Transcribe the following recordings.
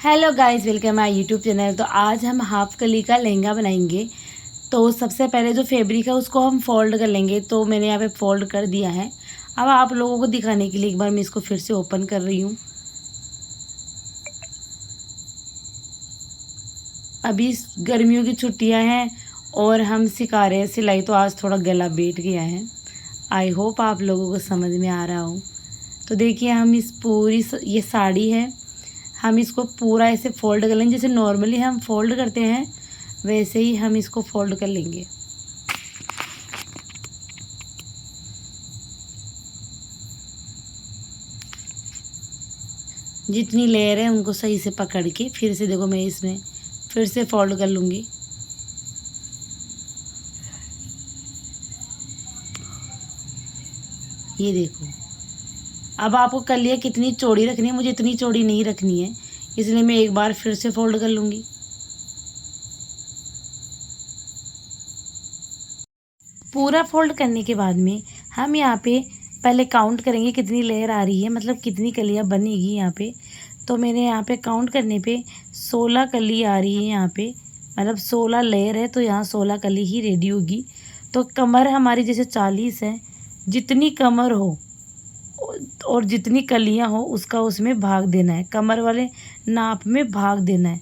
Hello guys, welcome my YouTube channel. तो आज हम हाफ कली का लहंगा बनाएंगे। तो सबसे पहले जो फैब्रिक है उसको हम फोल्ड कर लेंगे। तो मैंने यहाँ पे फोल्ड कर दिया है। अब आप लोगों को दिखाने के लिए एक बार मैं इसको फिर से ओपन कर रही हूँ। अभी गर्मियों की छुट्टियाँ हैं और हम सिखा रहे हैं सिलाई, तो आज थोड़ा गला बैठ गया है। आई होप आप लोगों को समझ में आ रहा हो। तो देखिए, हम इस पूरी ये साड़ी है, हम इसको पूरा ऐसे फोल्ड कर लेंगे। जैसे नॉर्मली हम फोल्ड करते हैं वैसे ही हम इसको फोल्ड कर लेंगे। जितनी लेयर है उनको सही से पकड़ के फिर से देखो, मैं इसमें फिर से फोल्ड कर लूँगी। ये देखो, अब आपको कलियाँ कितनी चौड़ी रखनी है, मुझे इतनी चौड़ी नहीं रखनी है, इसलिए मैं एक बार फिर से फोल्ड कर लूँगी। पूरा फोल्ड करने के बाद में हम यहाँ पे पहले काउंट करेंगे कितनी लेयर आ रही है, मतलब कितनी कलियाँ बनेगी यहाँ पे। तो मैंने यहाँ पे काउंट करने पे 16 कली आ रही है यहाँ पे, मतलब 16 लेयर है, तो यहाँ 16 कली ही रेडी होगी। तो कमर हमारी जैसे 40 है, जितनी कमर हो और जितनी कलियाँ हो उसका उसमें भाग देना है, कमर वाले नाप में भाग देना है।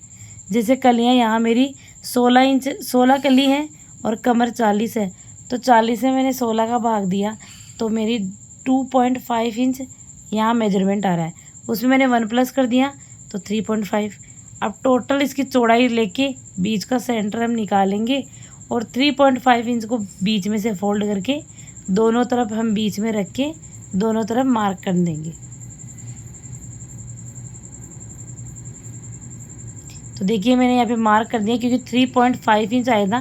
जैसे कलियाँ यहाँ मेरी 16 कली है और कमर 40 है, तो 40 में मैंने 16 का भाग दिया, तो मेरी 2.5 इंच यहाँ मेजरमेंट आ रहा है। उसमें मैंने 1 प्लस कर दिया तो 3.5। अब टोटल इसकी चौड़ाई लेके बीच का सेंटर हम निकालेंगे और 3.5 इंच को बीच में से फोल्ड करके दोनों तरफ हम बीच में रख के दोनों तरफ मार्क कर देंगे। तो देखिए, मैंने यहाँ पे मार्क कर दिया क्योंकि 3.5 इंच आया था।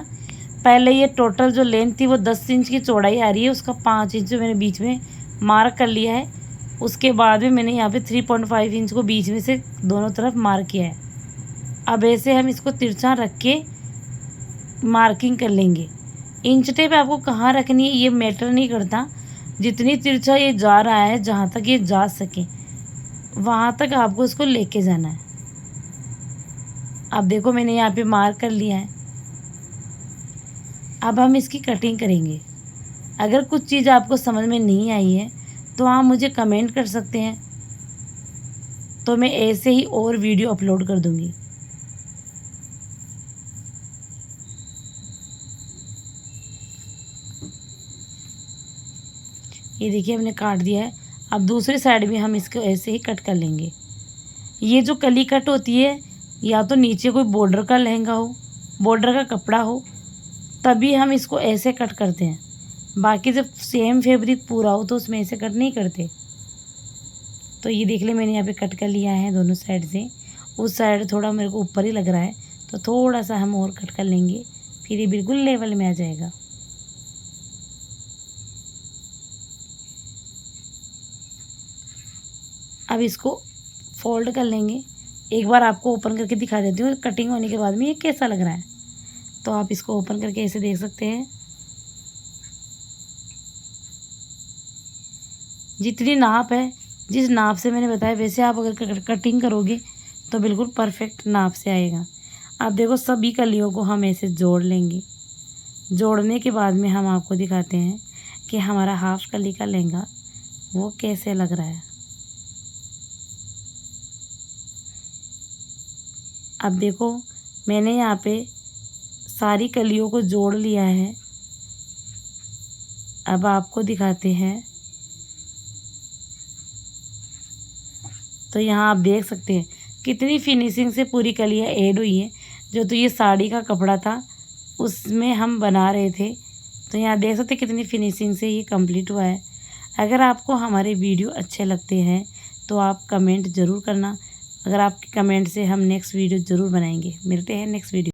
पहले ये टोटल जो लेंथ थी वो 10 इंच की चौड़ाई आ रही है, उसका 5 इंच जो मैंने बीच में मार्क कर लिया है। उसके बाद में मैंने यहाँ पे 3.5 इंच को बीच में से दोनों तरफ मार्क किया है। अब ऐसे हम इसको तिरछा रख के मार्किंग कर लेंगे। इंच टेप आपको कहाँ रखनी है ये मैटर नहीं करता, जितनी तिरछा ये जा रहा है, जहाँ तक ये जा सके वहाँ तक आपको इसको लेके जाना है। अब देखो, मैंने यहाँ पे मार्क कर लिया है। अब हम इसकी कटिंग करेंगे। अगर कुछ चीज़ आपको समझ में नहीं आई है तो आप मुझे कमेंट कर सकते हैं, तो मैं ऐसे ही और वीडियो अपलोड कर दूँगी। ये देखिए, हमने काट दिया है। अब दूसरी साइड भी हम इसको ऐसे ही कट कर लेंगे। ये जो कली कट होती है, या तो नीचे कोई बॉर्डर का लहंगा हो, बॉर्डर का कपड़ा हो, तभी हम इसको ऐसे कट करते हैं। बाकी जब सेम फैब्रिक पूरा हो तो उसमें ऐसे कट नहीं करते। तो ये देख ले, मैंने यहाँ पे कट कर लिया है दोनों साइड से। उस साइड थोड़ा मेरे को ऊपर ही लग रहा है, तो थोड़ा सा हम और कट कर लेंगे, फिर ये बिल्कुल लेवल में आ जाएगा। अब इसको फोल्ड कर लेंगे। एक बार आपको ओपन करके दिखा देती हूँ कटिंग होने के बाद में ये कैसा लग रहा है। तो आप इसको ओपन करके ऐसे देख सकते हैं। जितनी नाप है, जिस नाप से मैंने बताया वैसे आप अगर कटिंग करोगे तो बिल्कुल परफेक्ट नाप से आएगा। आप देखो, सभी कलियों को हम ऐसे जोड़ लेंगे। जोड़ने के बाद में हम आपको दिखाते हैं कि हमारा हाफ कली का लहंगा वो कैसे लग रहा है। अब देखो, मैंने यहाँ पे सारी कलियों को जोड़ लिया है। अब आपको दिखाते हैं। तो यहाँ आप देख सकते हैं कितनी फिनिशिंग से पूरी कलियाँ ऐड हुई हैं। जो तो ये साड़ी का कपड़ा था उसमें हम बना रहे थे, तो यहाँ देख सकते हैं कितनी फिनिशिंग से ये कंप्लीट हुआ है। अगर आपको हमारे वीडियो अच्छे लगते हैं तो आप कमेंट ज़रूर करना। अगर आपके कमेंट से हम नेक्स्ट वीडियो ज़रूर बनाएंगे। मिलते हैं नेक्स्ट वीडियो।